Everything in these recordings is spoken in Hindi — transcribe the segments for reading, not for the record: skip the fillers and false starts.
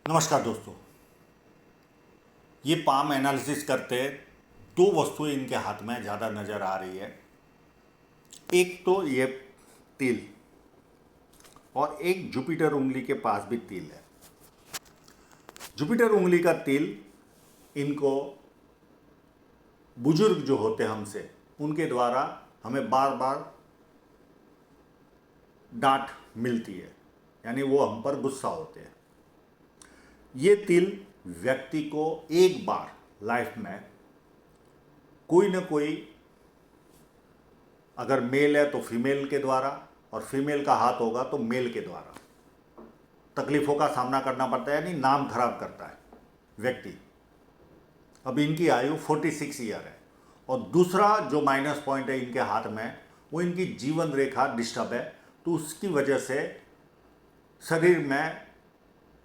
नमस्कार दोस्तों। ये पाम एनालिसिस करते दो वस्तुएं इनके हाथ में ज़्यादा नज़र आ रही है। एक तो ये तिल और एक जुपिटर उंगली के पास भी तिल है। जुपिटर उंगली का तिल इनको बुजुर्ग जो होते हैं हमसे, उनके द्वारा हमें बार बार डांट मिलती है, यानी वो हम पर गुस्सा होते हैं। ये तिल व्यक्ति को एक बार लाइफ में कोई ना कोई, अगर मेल है तो फीमेल के द्वारा और फीमेल का हाथ होगा तो मेल के द्वारा तकलीफ़ों का सामना करना पड़ता है, यानी नाम खराब करता है व्यक्ति। अब इनकी आयु 46 ईयर है और दूसरा जो माइनस पॉइंट है इनके हाथ में, वो इनकी जीवन रेखा डिस्टर्ब है। तो उसकी वजह से शरीर में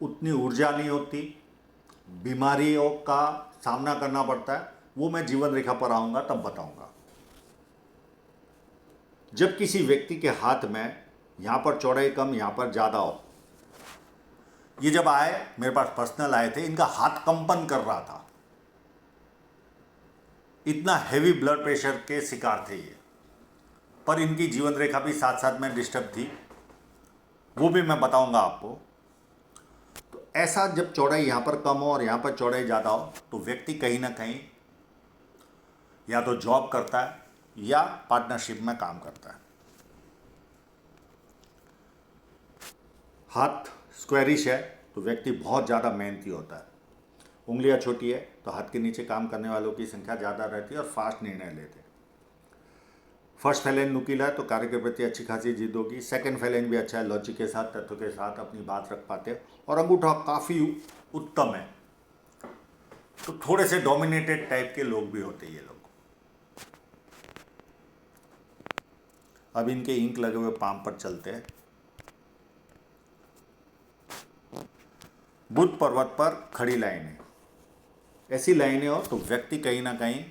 उतनी ऊर्जा नहीं होती, बीमारियों का सामना करना पड़ता है। वो मैं जीवन रेखा पर आऊँगा तब बताऊँगा। जब किसी व्यक्ति के हाथ में यहाँ पर चौड़ाई कम, यहाँ पर ज़्यादा हो, ये जब आए मेरे पास पर्सनल आए थे, इनका हाथ कंपन कर रहा था, इतना हैवी ब्लड प्रेशर के शिकार थे ये। पर इनकी जीवन रेखा भी साथ साथ में डिस्टर्ब थी, वो भी मैं बताऊंगा आपको। तो ऐसा जब चौड़ाई यहाँ पर कम हो और यहाँ पर चौड़ाई ज़्यादा हो, तो व्यक्ति कहीं ना कहीं या तो जॉब करता है या पार्टनरशिप में काम करता है। हाथ स्क्वेरिश है तो व्यक्ति बहुत ज़्यादा मेहनती होता है। उंगलियां छोटी है तो हाथ के नीचे काम करने वालों की संख्या ज़्यादा रहती है और फास्ट निर्णय लेते हैं। फर्स्ट फैलेन नुकीला है तो कार्य के प्रति अच्छी खासी जिद होगी। सेकंड फैलेन भी अच्छा है, लॉजिक के साथ, तथ्यों के साथ अपनी बात रख पाते हैं। और अंगूठा काफ़ी उत्तम है, तो थोड़े से डोमिनेटेड टाइप के लोग भी होते हैं ये लोग। अब इनके इंक लगे हुए पाम पर चलते हैं। बुध पर्वत पर खड़ी लाइनें, ऐसी लाइनें हो तो व्यक्ति कहीं ना कहीं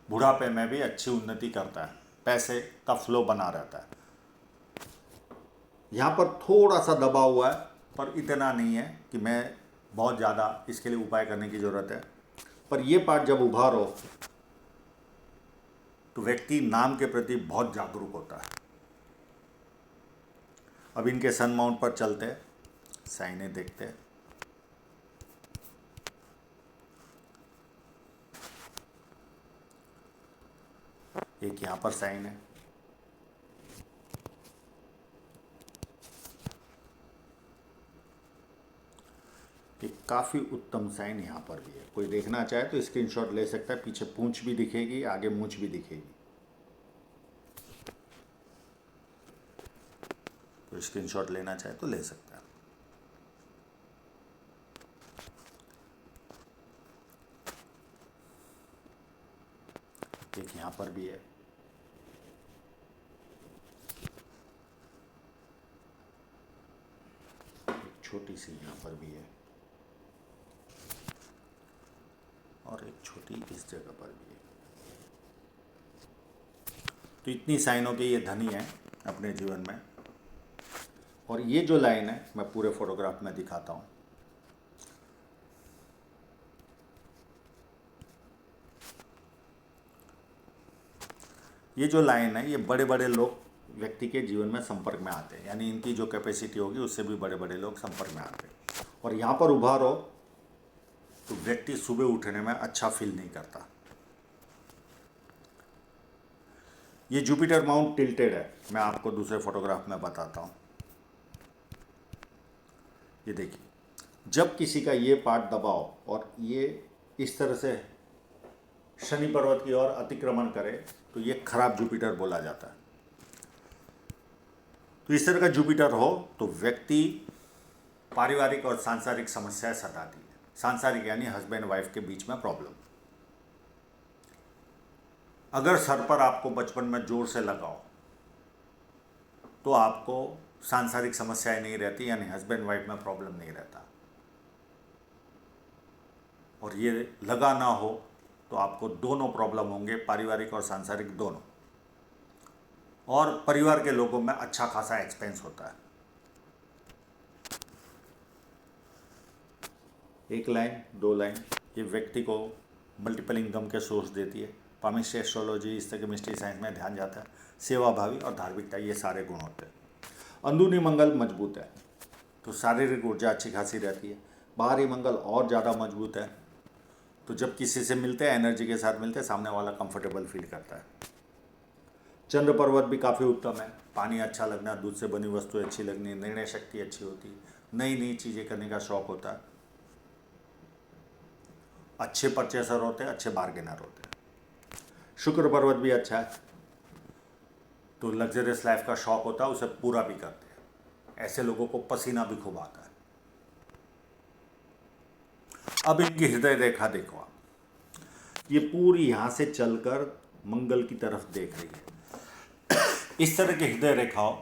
बुढ़ापे में भी अच्छी उन्नति करता है, पैसे का फ्लो बना रहता है। यहाँ पर थोड़ा सा दबा हुआ है, पर इतना नहीं है कि मैं बहुत ज़्यादा इसके लिए उपाय करने की ज़रूरत है। पर यह पार्ट जब उभार हो तो व्यक्ति नाम के प्रति बहुत जागरूक होता है। अब इनके सन माउंट पर चलते हैं, साइनें देखते हैं। एक यहाँ पर साइन है, एक काफ़ी उत्तम साइन यहाँ पर भी है। कोई देखना चाहे तो स्क्रीनशॉट ले सकता है। पीछे पूंछ भी दिखेगी, आगे मूंछ भी दिखेगी, तो स्क्रीनशॉट लेना चाहे तो ले सकता है। एक यहाँ पर भी है, एक छोटी सी यहाँ पर भी है और एक छोटी इस जगह पर भी है। तो इतनी साइनों के ये धनी है अपने जीवन में। और ये जो लाइन है मैं पूरे फोटोग्राफ में दिखाता हूँ। ये जो लाइन है, ये बड़े बड़े लोग व्यक्ति के जीवन में संपर्क में आते हैं, यानी इनकी जो कैपेसिटी होगी उससे भी बड़े बड़े लोग संपर्क में आते हैं। और यहाँ पर उभार हो तो व्यक्ति सुबह उठने में अच्छा फील नहीं करता। ये जुपिटर माउंट टिल्टेड है, मैं आपको दूसरे फोटोग्राफ में बताता हूँ। ये देखिए, जब किसी का ये पार्ट दबाओ और ये इस तरह से शनि पर्वत की ओर अतिक्रमण करे तो ये खराब जुपिटर बोला जाता है। तो इस तरह का जुपिटर हो तो व्यक्ति पारिवारिक और सांसारिक समस्याएं सताती है। सांसारिक यानी हस्बैंड वाइफ के बीच में प्रॉब्लम। अगर सर पर आपको बचपन में जोर से लगाओ तो आपको सांसारिक समस्याएं नहीं रहती, यानी हस्बैंड वाइफ में प्रॉब्लम नहीं रहता। और ये लगा ना हो तो आपको दोनों प्रॉब्लम होंगे, पारिवारिक और सांसारिक दोनों। और परिवार के लोगों में अच्छा खासा एक्सपेंस होता है। एक लाइन, दो लाइन, ये व्यक्ति को मल्टीपल इनकम के सोर्स देती है। पामिस्ट्री, एस्ट्रोलॉजी, इस तरह केमिस्ट्री, साइंस में ध्यान जाता है। सेवाभावी और धार्मिकता, ये सारे गुण होते हैं। अंदरूनी मंगल मजबूत है तो शारीरिक ऊर्जा अच्छी खासी रहती है। बाहरी मंगल और ज़्यादा मजबूत है तो जब किसी से मिलते हैं, एनर्जी के साथ मिलते हैं, सामने वाला कंफर्टेबल फील करता है। चंद्र पर्वत भी काफ़ी उत्तम है। पानी अच्छा लगना, दूध से बनी वस्तुएं अच्छी लगनी, निर्णय शक्ति अच्छी होती, नई नई चीज़ें करने का शौक होता है, अच्छे परचेसर होते हैं, अच्छे बार्गेनर होते हैं। शुक्र पर्वत भी अच्छा है तो लग्जरियस लाइफ का शौक होता है, उसे पूरा भी करते हैं। ऐसे लोगों को पसीना भी खूब आता है। अब इनकी हृदय रेखा देखो आप, ये पूरी यहाँ से चलकर मंगल की तरफ देख रही है। इस तरह की हृदय रेखाओं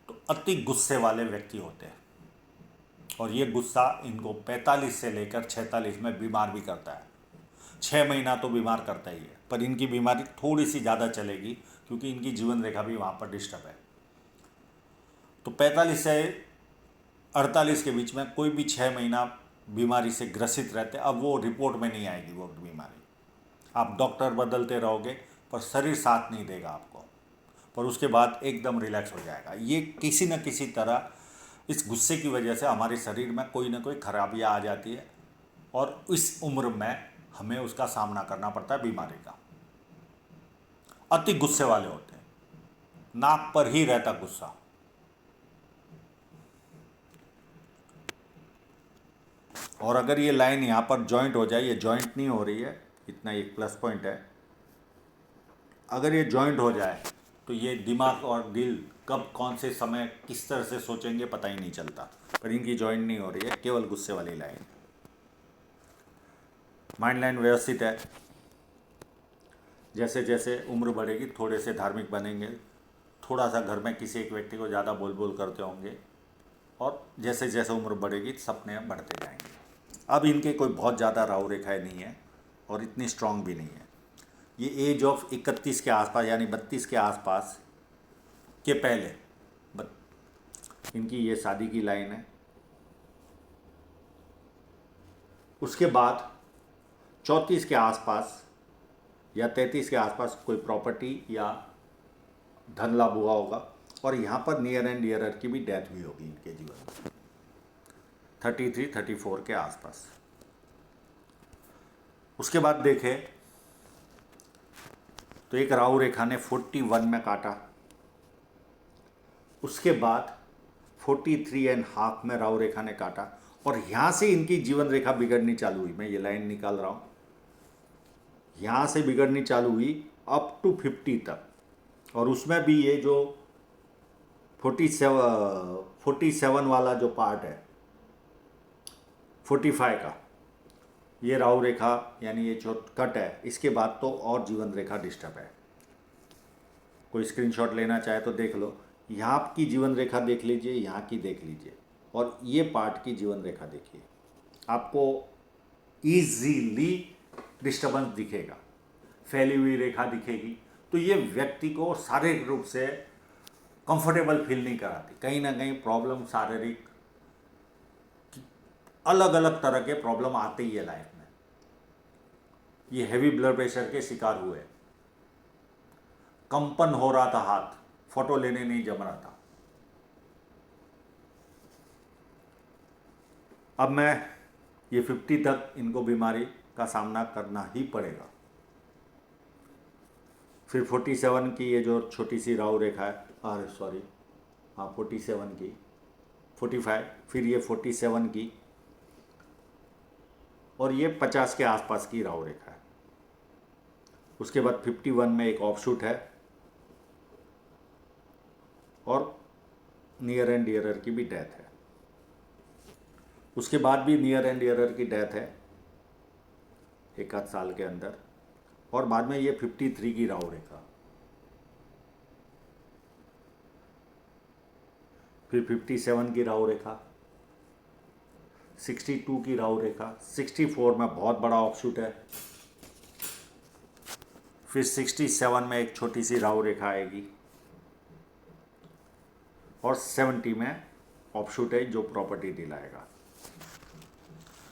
तो अति गुस्से वाले व्यक्ति होते हैं और ये गुस्सा इनको 45 से लेकर 46 में बीमार भी करता है। 6 महीना तो बीमार करता ही है, पर इनकी बीमारी थोड़ी सी ज़्यादा चलेगी क्योंकि इनकी जीवन रेखा भी वहाँ पर डिस्टर्ब है। तो 45 से 48 के बीच में कोई भी 6 महीना बीमारी से ग्रसित रहते, अब वो रिपोर्ट में नहीं आएगी वो बीमारी। आप डॉक्टर बदलते रहोगे पर शरीर साथ नहीं देगा आपको, पर उसके बाद एकदम रिलैक्स हो जाएगा। ये किसी न किसी तरह इस गुस्से की वजह से हमारे शरीर में कोई ना कोई खराबियाँ आ जाती है और इस उम्र में हमें उसका सामना करना पड़ता है बीमारी का। अति गुस्से वाले होते हैं, नाक पर ही रहता गुस्सा। और अगर ये लाइन यहाँ पर जॉइंट हो जाए, ये जॉइंट नहीं हो रही है, इतना एक प्लस पॉइंट है। अगर ये जॉइंट हो जाए तो ये दिमाग और दिल कब कौन से समय किस तरह से सोचेंगे पता ही नहीं चलता, पर इनकी जॉइंट नहीं हो रही है, केवल गुस्से वाली लाइन। माइंड लाइन व्यवस्थित है। जैसे जैसे उम्र बढ़ेगी थोड़े से धार्मिक बनेंगे, थोड़ा सा घर में किसी एक व्यक्ति को ज़्यादा बोल बोल करते होंगे और जैसे जैसे उम्र बढ़ेगी सपने बढ़ते जाएंगे। अब इनके कोई बहुत ज़्यादा राहु रेखाएँ नहीं है और इतनी स्ट्रांग भी नहीं है। ये एज ऑफ 31 के आसपास यानी 32 के आसपास के पहले इनकी ये शादी की लाइन है। उसके बाद 34 के आसपास या 33 के आसपास कोई प्रॉपर्टी या धन लाभ हुआ होगा और यहाँ पर नियर एंड डियरर की भी डेथ हुई होगी इनके जीवन में 33-34 के आसपास। उसके बाद देखें तो एक राहु रेखा ने 41 में काटा, उसके बाद 43.5 में राहु रेखा ने काटा और यहाँ से इनकी जीवन रेखा बिगड़नी चालू हुई। मैं ये लाइन निकाल रहा हूँ, यहाँ से बिगड़नी चालू हुई अप टू 50 तक। और उसमें भी ये जो 47 वाला जो पार्ट है 45 का, ये राहु रेखा यानी ये जो कट है, इसके बाद तो और जीवन रेखा डिस्टर्ब है। कोई स्क्रीनशॉट लेना चाहे तो देख लो, यहाँ की जीवन रेखा देख लीजिए, यहाँ की देख लीजिए और ये पार्ट की जीवन रेखा देखिए, आपको ईजीली डिस्टर्बेंस दिखेगा, फैली हुई रेखा दिखेगी। तो ये व्यक्ति को शारीरिक रूप से कंफर्टेबल फील नहीं कराती, कहीं ना कहीं प्रॉब्लम शारीरिक अलग अलग तरह के प्रॉब्लम आते ही है लाइफ में। ये हैवी ब्लड प्रेशर के शिकार हुए, कंपन हो रहा था हाथ, फोटो लेने नहीं जम रहा था। अब मैं ये 50 तक इनको बीमारी का सामना करना ही पड़ेगा। फिर 47 की ये जो छोटी सी राहु रेखा है, अरे सॉरी, हाँ 47 की 45, फिर ये 47 की और ये 50 के आसपास की राहु रेखा है। उसके बाद 51 में एक ऑफशूट है और नियर एंड डियरर की भी डेथ है। उसके बाद भी नियर एंड डियरर की डेथ है एक आध साल के अंदर, और बाद में ये 53 की राहु रेखा, फिर 57 की राहु रेखा, 62 की राहु रेखा, 64 में बहुत बड़ा ऑफशूट है, फिर 67 में एक छोटी सी राहु रेखा आएगी और 70 में ऑफशूट है जो प्रॉपर्टी दिलाएगा।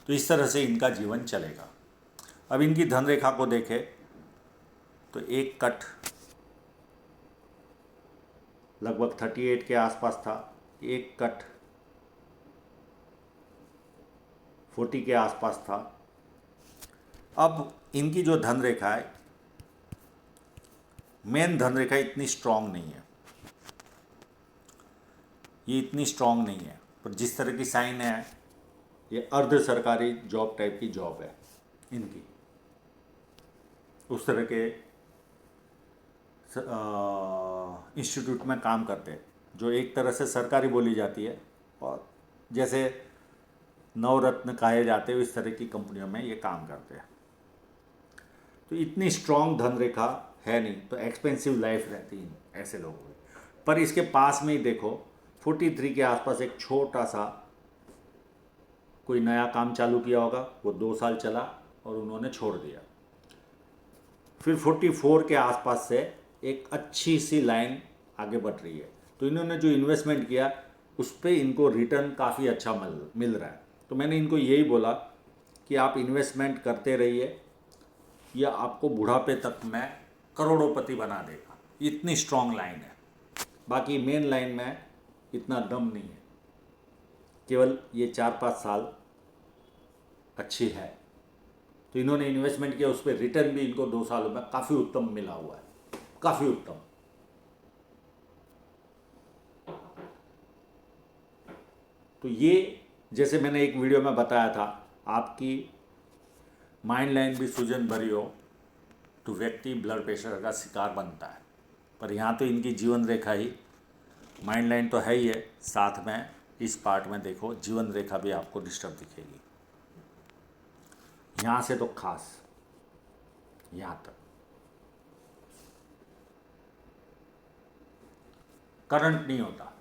तो इस तरह से इनका जीवन चलेगा। अब इनकी धन रेखा को देखें तो एक कट लगभग 38 के आसपास था, एक कट 40 के आसपास था। अब इनकी जो धन रेखा है, मेन धन रेखा इतनी स्ट्रांग नहीं है, ये इतनी स्ट्रांग नहीं है, पर जिस तरह की साइन है ये अर्ध सरकारी जॉब टाइप की जॉब है इनकी, उस तरह के इंस्टीट्यूट में काम करते हैं जो एक तरह से सरकारी बोली जाती है, और जैसे नवरत्न कहे जाते हैं इस तरह की कंपनियों में ये काम करते हैं। तो इतनी स्ट्रांग धन रेखा है नहीं, तो एक्सपेंसिव लाइफ रहती है ऐसे लोगों की। पर इसके पास में ही देखो 43 के आसपास एक छोटा सा कोई नया काम चालू किया होगा, वो 2 साल चला और उन्होंने छोड़ दिया। फिर 44 के आसपास से एक अच्छी सी लाइन आगे बढ़ रही है, तो इन्होंने जो इन्वेस्टमेंट किया उस पर इनको रिटर्न काफ़ी अच्छा मिल रहा है। तो मैंने इनको यही बोला कि आप इन्वेस्टमेंट करते रहिए, यह आपको बुढ़ापे तक में करोड़ोंपति बना देगा। इतनी स्ट्रांग लाइन है, बाकी मेन लाइन में इतना दम नहीं है, केवल ये 4-5 साल अच्छी है। तो इन्होंने इन्वेस्टमेंट किया, उस पर रिटर्न भी इनको 2 सालों में काफ़ी उत्तम मिला हुआ है, काफ़ी उत्तम। तो ये जैसे मैंने एक वीडियो में बताया था, आपकी माइंड लाइन भी सूजन भरी हो तो व्यक्ति ब्लड प्रेशर का शिकार बनता है, पर यहाँ तो इनकी जीवन रेखा ही, माइंड लाइन तो है ही है, साथ में इस पार्ट में देखो जीवन रेखा भी आपको डिस्टर्ब दिखेगी, यहाँ से तो खास यहाँ तक करंट नहीं होता।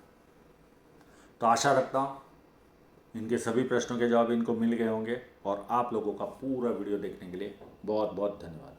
तो आशा रखता हूँ इनके सभी प्रश्नों के जवाब इनको मिल गए होंगे, और आप लोगों का पूरा वीडियो देखने के लिए बहुत बहुत धन्यवाद।